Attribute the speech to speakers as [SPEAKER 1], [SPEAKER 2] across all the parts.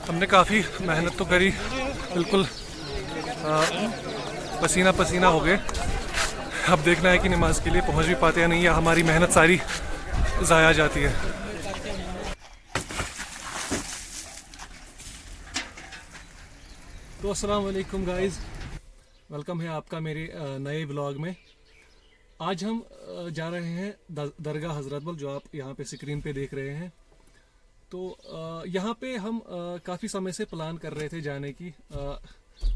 [SPEAKER 1] हमने काफ़ी मेहनत तो करी, बिल्कुल पसीना पसीना हो गए। अब देखना है कि नमाज के लिए पहुंच भी पाते हैं नहीं, या हमारी मेहनत सारी ज़ाया जाती है। तो अस्सलाम वालेकुम गाइस, वेलकम है आपका मेरे नए व्लॉग में। आज हम जा रहे हैं दरगाह हज़रत बल, जो आप यहाँ पे स्क्रीन पे देख रहे हैं। तो यहाँ पे हम काफ़ी समय से प्लान कर रहे थे जाने की।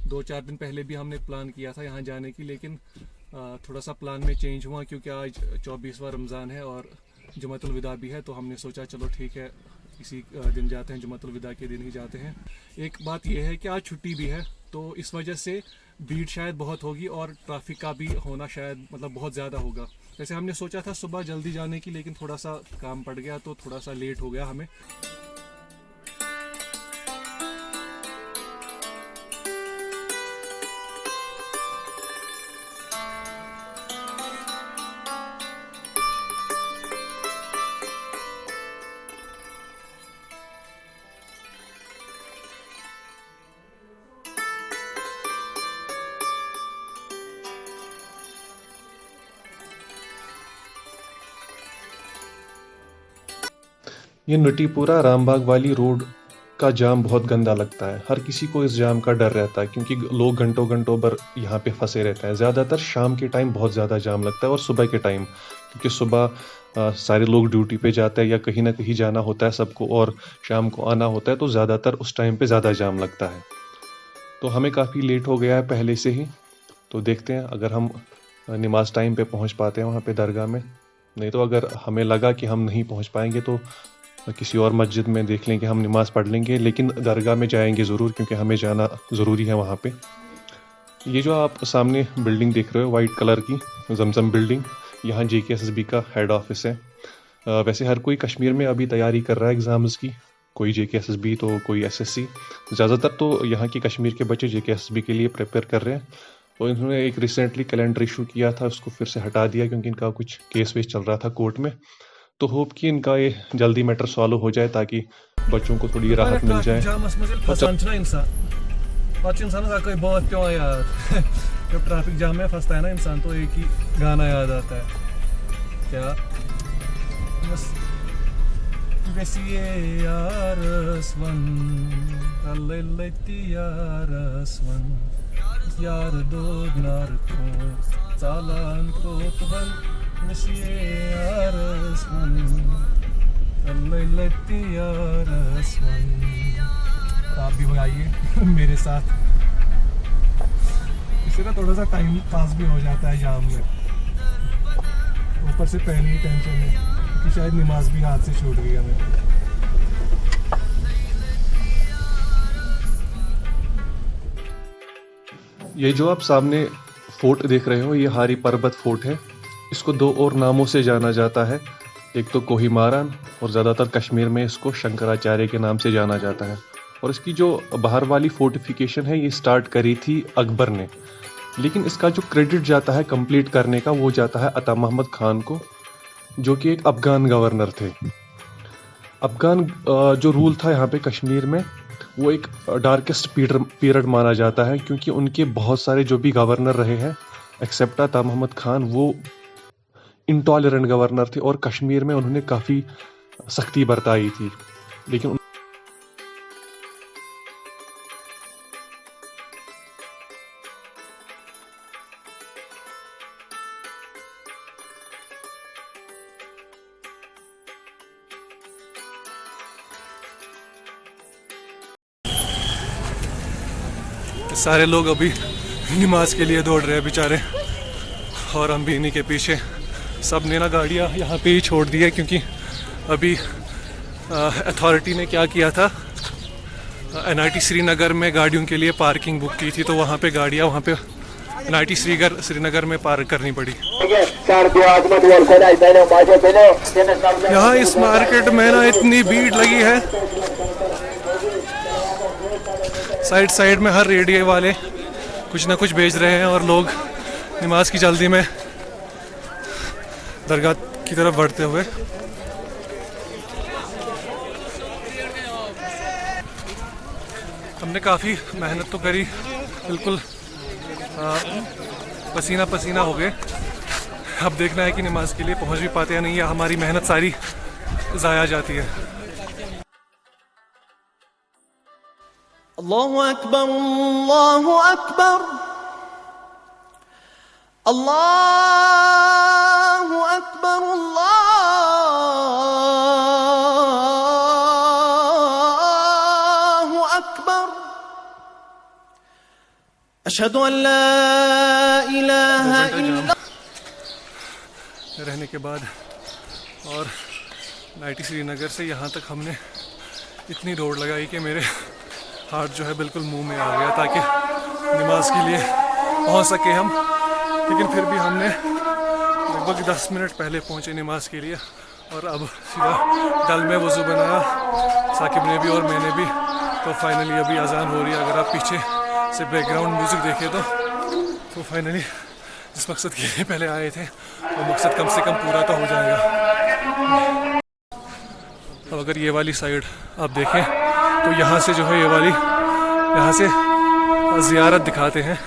[SPEAKER 1] 2-4 दिन पहले भी हमने प्लान किया था यहाँ जाने की, लेकिन थोड़ा सा प्लान में चेंज हुआ क्योंकि आज 24वां रमज़ान है और जुमातुल विदा भी है। तो हमने सोचा चलो ठीक है, इसी दिन जाते हैं, जुमातुल विदा के दिन ही जाते हैं। एक बात यह है कि आज छुट्टी भी है, तो इस वजह से भीड़ शायद बहुत होगी और ट्रैफिक का भी होना शायद बहुत ज़्यादा होगा। वैसे हमने सोचा था सुबह जल्दी जाने की, लेकिन थोड़ा सा काम पड़ गया तो थोड़ा सा लेट हो गया हमें।
[SPEAKER 2] ये नटीपुरा रामबाग वाली रोड का जाम बहुत गंदा लगता है। हर किसी को इस जाम का डर रहता है क्योंकि लोग घंटों घंटों भर यहाँ पे फंसे रहते हैं। ज़्यादातर शाम के टाइम बहुत ज़्यादा जाम लगता है और सुबह के टाइम, क्योंकि सुबह सारे लोग ड्यूटी पे जाते हैं या कहीं ना कहीं जाना होता है सबको, और शाम को आना होता है, तो ज़्यादातर उस टाइम पे ज़्यादा जाम लगता है। तो हमें काफ़ी लेट हो गया है पहले से ही, तो देखते हैं अगर हम नमाज टाइम पे पहुँच पाते हैं वहाँ पे दरगाह में। नहीं तो अगर हमें लगा कि हम नहीं पहुँच पाएंगे तो किसी और मस्जिद में देख लेंगे, हम नमाज़ पढ़ लेंगे, लेकिन दरगाह में जाएंगे ज़रूर क्योंकि हमें जाना ज़रूरी है वहाँ पे। ये जो आप सामने बिल्डिंग देख रहे हो वाइट कलर की, जमजम बिल्डिंग, यहाँ JKSSB का हेड ऑफिस है। वैसे हर कोई कश्मीर में अभी तैयारी कर रहा है एग्ज़ाम्स की, कोई JKSSB तो कोई SSC। ज़्यादातर तो यहाँ की कश्मीर के बच्चे JKSSB के लिए प्रिपेयर कर रहे हैं। तो इन्होंने एक रिसेंटली कैलेंडर इशू किया था, उसको फिर से हटा दिया क्योंकि इनका कुछ केस वेस चल रहा था कोर्ट में। तो होप कि इनका ये जल्दी मैटर सॉल्व हो जाए ताकि बच्चों को थोड़ी राहत मिल जाए।
[SPEAKER 1] जब ट्रैफिक जाम में फंसता है ना इंसान, तो एक ही गाना याद आता है, क्या बस यार दो नारको चालान को तुबल आप भी बनाइए मेरे साथ, इससे ना थोड़ा सा टाइम पास भी हो जाता है जाम में। ऊपर से पहले ही टेंशन है क्योंकि शायद नमाज भी हाथ से छूट गई हमें।
[SPEAKER 2] ये जो आप सामने फोर्ट देख रहे हो, ये हारी पर्वत फोर्ट है। इसको 2 और नामों से जाना जाता है, एक तो कोहिमारान और ज़्यादातर कश्मीर में इसको शंकराचार्य के नाम से जाना जाता है। और इसकी जो बाहर वाली फोर्टिफिकेशन है ये स्टार्ट करी थी अकबर ने, लेकिन इसका जो क्रेडिट जाता है कंप्लीट करने का वो जाता है अता मोहम्मद खान को, जो कि एक अफगान गवर्नर थे। अफगान जो रूल था यहाँ पे कश्मीर में वो एक डार्केस्ट पीरियड माना जाता है क्योंकि उनके बहुत सारे जो भी गवर्नर रहे हैं एक्सेप्ट अता मोहम्मद खान, वो इंटॉलरेंट गवर्नर थे और कश्मीर में उन्होंने काफ़ी सख्ती बरताई थी। लेकिन
[SPEAKER 1] सारे लोग अभी नमाज के लिए दौड़ रहे हैं बेचारे, और हम भी इन्हीं के पीछे। सब ने ना गाड़ियाँ यहाँ पे ही छोड़ दी है क्योंकि अभी अथॉरिटी ने क्या किया था, NIT श्रीनगर में गाड़ियों के लिए पार्किंग बुक की थी, तो वहाँ पे गाड़ियाँ वहाँ पे NIT श्रीनगर में पार्क करनी पड़ी। यहाँ इस मार्केट में ना इतनी भीड़ लगी है, साइड में हर रेडियो वाले कुछ ना कुछ बेच रहे हैं और लोग नमाज की जल्दी में दरगाह की तरफ बढ़ते हुए। हमने काफ़ी मेहनत तो करी, बिल्कुल पसीना पसीना हो गए। अब देखना है कि नमाज के लिए पहुंच भी पाते हैं नहीं, या हमारी मेहनत सारी ज़ाया जाती है।
[SPEAKER 3] अल्लाहु अकबर, अल्लाहु अकबर, अल्लाहु अकबर, अल्लाहु अकबर, अशहदु अन ला इलाहा इल्ला।
[SPEAKER 1] रहने के बाद और नाइटी श्रीनगर से यहाँ तक हमने इतनी दौड़ लगाई कि मेरे हाथ जो है बिल्कुल मुंह में आ गया, ताकि नमाज के लिए पहुँच सके हम। लेकिन फिर भी हमने लगभग 10 मिनट पहले पहुँचे नमाज के लिए, और अब सीधा डल में वज़ू बनाया साकिब ने भी और मैंने भी। तो फाइनली अभी अजान हो रही है। अगर आप पीछे से बैकग्राउंड म्यूज़िक देखें तो फाइनली जिस मकसद के लिए पहले आए थे वो मकसद कम से कम पूरा तो हो जाएगा। अब अगर ये वाली साइड आप देखें तो यहाँ से जो है ये वाली, यहाँ से ज़ियारत दिखाते हैं,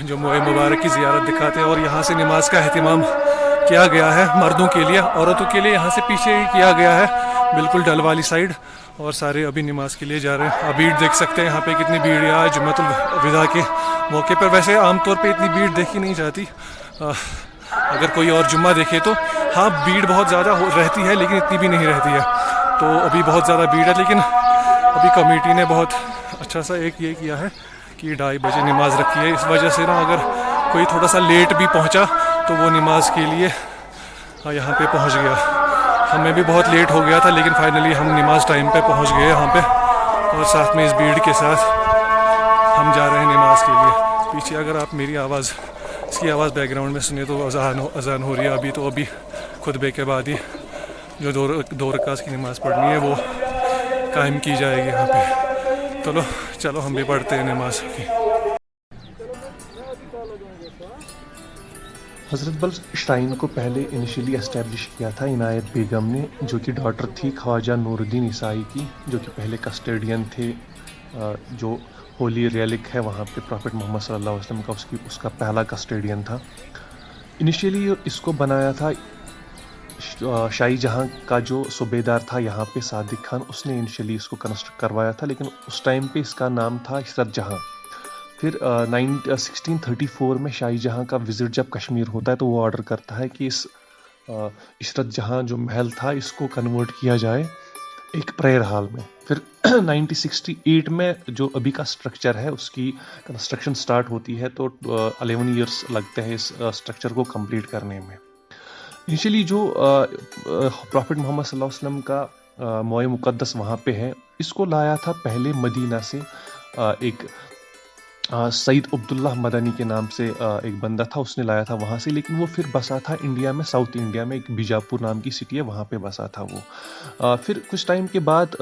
[SPEAKER 1] जो मोए मुबारक की ज़ियारत दिखाते हैं। और यहाँ से नमाज का अहतमाम किया गया है मर्दों के लिए, औरतों के लिए यहाँ से पीछे ही किया गया है, बिल्कुल डल वाली साइड। और सारे अभी नमाज के लिए जा रहे हैं। आप भीड़ देख सकते हैं यहाँ पे कितनी भीड़ है आज जुम्मतुल विदा के मौके पर। वैसे आमतौर पे इतनी भीड़ देखी नहीं जाती, अगर कोई और जुम्मा देखे तो हाँ भीड़ बहुत ज़्यादा रहती है, लेकिन इतनी भी नहीं रहती है। तो अभी बहुत ज़्यादा भीड़ है, लेकिन अभी कमेटी ने बहुत अच्छा सा एक ये किया है कि 2:30 बजे नमाज रखी है। इस वजह से ना अगर कोई थोड़ा सा लेट भी पहुंचा तो वो नमाज के लिए यहाँ पे पहुंच गया। हमें भी बहुत लेट हो गया था, लेकिन फाइनली हम नमाज टाइम पे पहुंच गए यहाँ पे। और साथ में इस भीड़ के साथ हम जा रहे हैं नमाज के लिए। पीछे अगर आप मेरी आवाज़, इसकी आवाज़ बैकग्राउंड में सुने तो अजान हो रही है अभी। तो अभी खुतबे के बाद ही जो दो रकात की नमाज़ पढ़नी है वो कायम की जाएगी यहाँ पे। चलो हम भी पढ़ते हैं नमाज की।
[SPEAKER 2] हज़रत बल श्राइन को पहले इनिशियली एस्टेब्लिश किया था इनायत बेगम ने, जो कि डॉटर थी ख्वाजा नूरुद्दीन ईसाई की, जो कि पहले कस्टोडियन थे, जो होली रेलिक है वहाँ पे प्रॉफिट मोहम्मद सल्लल्लाहु अलैहि वसल्लम का, उसका पहला कस्टोडियन था। इनिशियली इसको बनाया था शाही जहाँ का जो सूबेदार था यहाँ पे सादिक खान, उसने इनिशियली इसको कंस्ट्रक्ट करवाया था, लेकिन उस टाइम पे इसका नाम था इशरत जहाँ। फिर 1634 में शाही जहाँ का विज़िट जब कश्मीर होता है तो वो ऑर्डर करता है कि इस इशरत जहाँ जो महल था इसको कन्वर्ट किया जाए एक प्रेयर हॉल में। फिर 1968 में जो अभी का स्ट्रक्चर है उसकी कंस्ट्रक्शन स्टार्ट होती है, तो 11 ईयर्स लगते हैं इस स्ट्रक्चर को कंप्लीट करने में। इनिशियली जो प्रॉफिट मोहम्मद सल्लल्लाहु अलैहि वसल्लम का मोए मुक़द्दस वहाँ पे है, इसको लाया था पहले मदीना से एक सईद अब्दुल्लाह मदनी के नाम से एक बंदा था, उसने लाया था वहाँ से। लेकिन वो फिर बसा था इंडिया में, साउथ इंडिया में एक बीजापुर नाम की सिटी है, वहाँ पे बसा था वो। फिर कुछ टाइम के बाद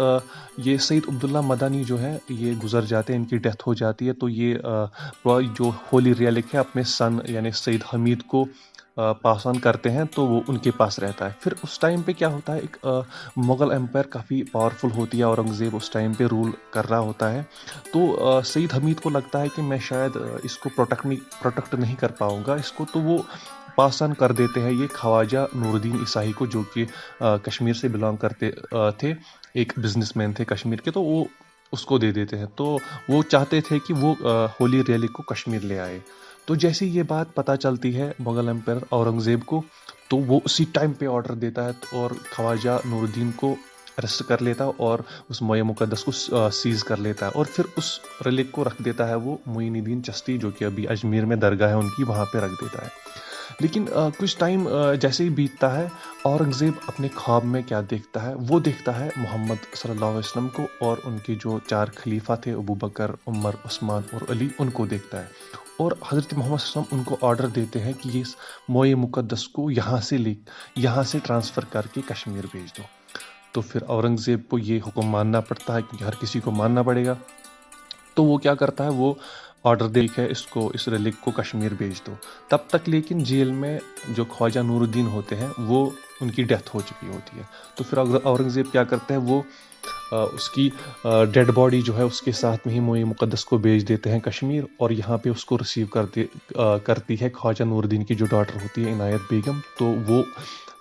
[SPEAKER 2] ये सईद अब्दुल्लाह मदनी जो है ये गुजर जाते हैं, इनकी डेथ हो जाती है। तो ये जो होली रेलिक है अपने सन यानी सईद हमीद को पास ऑन करते हैं, तो वो उनके पास रहता है। फिर उस टाइम पे क्या होता है, एक मुग़ल एम्पायर काफ़ी पावरफुल होती है, औरंगज़ेब उस टाइम पे रूल कर रहा होता है। तो सईद हमीद को लगता है कि मैं शायद इसको प्रोटेक्ट नहीं कर पाऊँगा इसको, तो वो पास ऑन कर देते हैं ये ख्वाजा नूरुद्दीन ईसाई को, जो कि कश्मीर से बिलोंग करते थे, एक बिजनेसमैन थे कश्मीर के, तो वो उसको दे देते हैं। तो वो चाहते थे कि वो होली रेलिक को कश्मीर ले आए। तो जैसे ये बात पता चलती है मुग़ल एम्पायर औरंगज़ेब को, तो वो उसी टाइम पे ऑर्डर देता है और ख्वाजा नूरुद्दीन को अरेस्ट कर लेता है और उस मोए मुक़द्दस को सीज़ कर लेता है, और फिर उस रेलिक को रख देता है वो मोइनुद्दीन चिश्ती, जो कि अभी अजमेर में दरगाह है उनकी, वहाँ पे रख देता है। लेकिन कुछ टाइम जैसे ही बीतता है, औरंगज़ेब अपने ख्वाब में क्या देखता है, वो देखता है मोहम्मद सल्लल्लाहु अलैहि वसल्लम को और उनके जो 4 खलीफा थे अबू बकर, उमर, उस्मान और अली, उनको देखता है। और हज़रत मोहम्मद सल्लल्लाहु अलैहि वसल्लम उनको ऑर्डर देते हैं कि ये मोए मुक़द्दस को यहाँ से ट्रांसफ़र करके कश्मीर भेज दो। तो फिर औरंगज़ेब को ये हुक्म मानना पड़ता है, क्योंकि हर किसी को मानना पड़ेगा। तो वो क्या करता है, वो ऑर्डर दे के इसको, इस रेलिक को कश्मीर भेज दो। तब तक लेकिन जेल में जो ख्वाजा नूरुद्दीन होते हैं वो उनकी डेथ हो चुकी होती है। तो फिर औरंगज़ेब क्या करते हैं, वो उसकी डेड बॉडी जो है उसके साथ में ही मोए मुक़द्दस को भेज देते हैं कश्मीर, और यहाँ पे उसको रिसीव करती है ख्वाजा नूरुद्दीन की जो डॉटर होती है इनायत बेगम। तो वो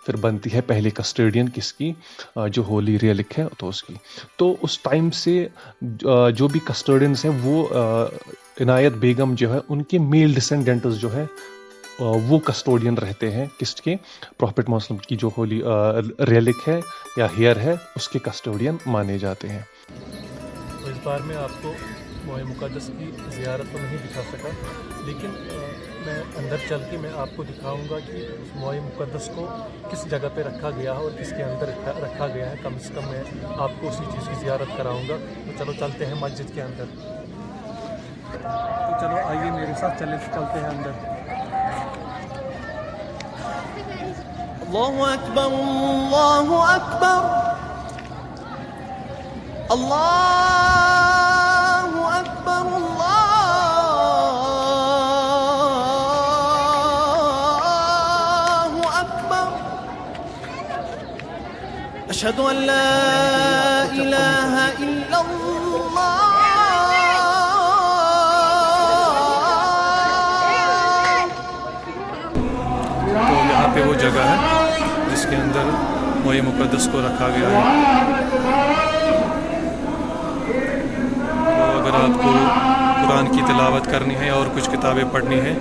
[SPEAKER 2] फिर बनती है पहले कस्टोडियन किसकी, जो होली रेलिक है तो उसकी। तो उस टाइम से जो भी कस्टोडियंस हैं वो इनायत बेगम जो है उनके मेल डिसेंडेंट्स जो है वो कस्टोडियन रहते हैं किसके, प्रॉफिट मोहम्मद की जो होली रेलिक है या हेयर है उसके कस्टोडियन माने जाते हैं।
[SPEAKER 1] तो इस बार मैं आपको मोए मुक़द्दस की ज़ियारत तो नहीं दिखा सका, लेकिन मैं अंदर चल के मैं आपको दिखाऊंगा कि उस मोए मुक़द्दस को किस जगह पे रखा गया है और किसके अंदर रखा गया है। कम से कम मैं आपको उसी चीज़ की ज़ियारत कराऊंगा। तो चलो चलते हैं मस्जिद के अंदर। तो चलो आइए मेरे साथ चलते हैं अंदर।
[SPEAKER 3] अल्लाहु अकबर, अल्लाहु अकबर, अल्लाहु अकबर, अल्लाहु अकबर। अशहदु अन ला इलाहा इल्लल्लाह।
[SPEAKER 1] तो यहाँ पे वो जगह है जिसके अंदर मोए मुक़द्दस को रखा गया है। तो अगर आपको कुरान की तिलावत करनी है और कुछ किताबें पढ़नी है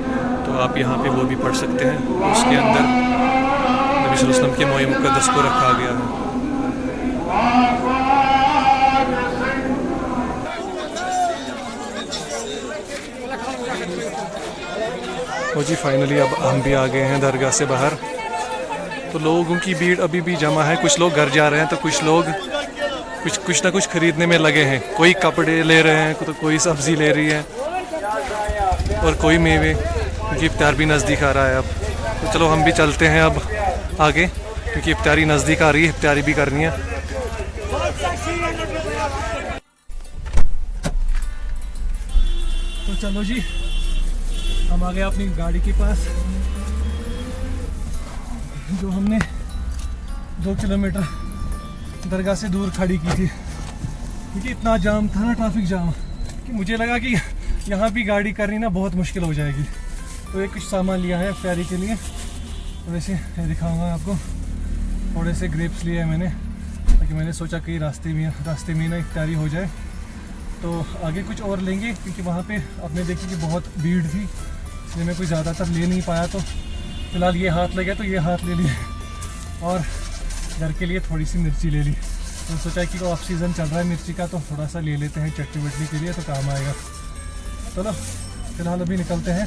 [SPEAKER 1] तो आप यहाँ पे वो भी पढ़ सकते हैं। उसके अंदर नबी सल्लल्लाहु अलैहि वसल्लम के मोए मुक़द्दस को रखा गया है। तो जी फाइनली अब हम भी आ गए हैं दरगाह से बाहर। तो लोगों की भीड़ अभी भी जमा है। कुछ लोग घर जा रहे हैं तो कुछ लोग कुछ ना कुछ खरीदने में लगे हैं। कोई कपड़े ले रहे हैं तो कोई सब्ज़ी ले रही है और कोई मेवे, क्योंकि इफ्तार भी नज़दीक आ रहा है अब। तो चलो हम भी चलते हैं अब आगे, क्योंकि इफ्तारी नज़दीक आ रही है, इफ्तारी भी करनी है। तो चलो जी हम आ गए अपनी गाड़ी के पास, जो हमने 2 किलोमीटर दरगाह से दूर खड़ी की थी, क्योंकि इतना जाम था ना, ट्रैफिक जाम, कि मुझे लगा कि यहाँ भी गाड़ी करनी ना बहुत मुश्किल हो जाएगी। तो ये कुछ सामान लिया है इफ्तारी के लिए, थोड़े से ये दिखाऊंगा आपको। थोड़े से ग्रेप्स लिए हैं मैंने, ताकि मैंने सोचा कि रास्ते में ना इफ्तारी हो जाए। तो आगे कुछ और लेंगे, क्योंकि वहाँ पे आपने देखी कि बहुत भीड़ थी, इसलिए मैं कोई ज़्यादातर ले नहीं पाया। तो फिलहाल ये हाथ लगे तो ये हाथ ले लिए, और घर के लिए थोड़ी सी मिर्ची ले ली। तो सोचा कि ऑफ सीज़न चल रहा है मिर्ची का, तो थोड़ा सा ले लेते हैं चटनी वटनी के लिए, तो काम आएगा। चलो फिलहाल अभी निकलते हैं।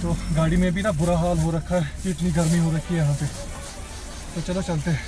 [SPEAKER 1] तो गाड़ी में भी ना बुरा हाल हो रखा है कि इतनी गर्मी हो रखी है यहाँ पे। तो चलो चलते हैं।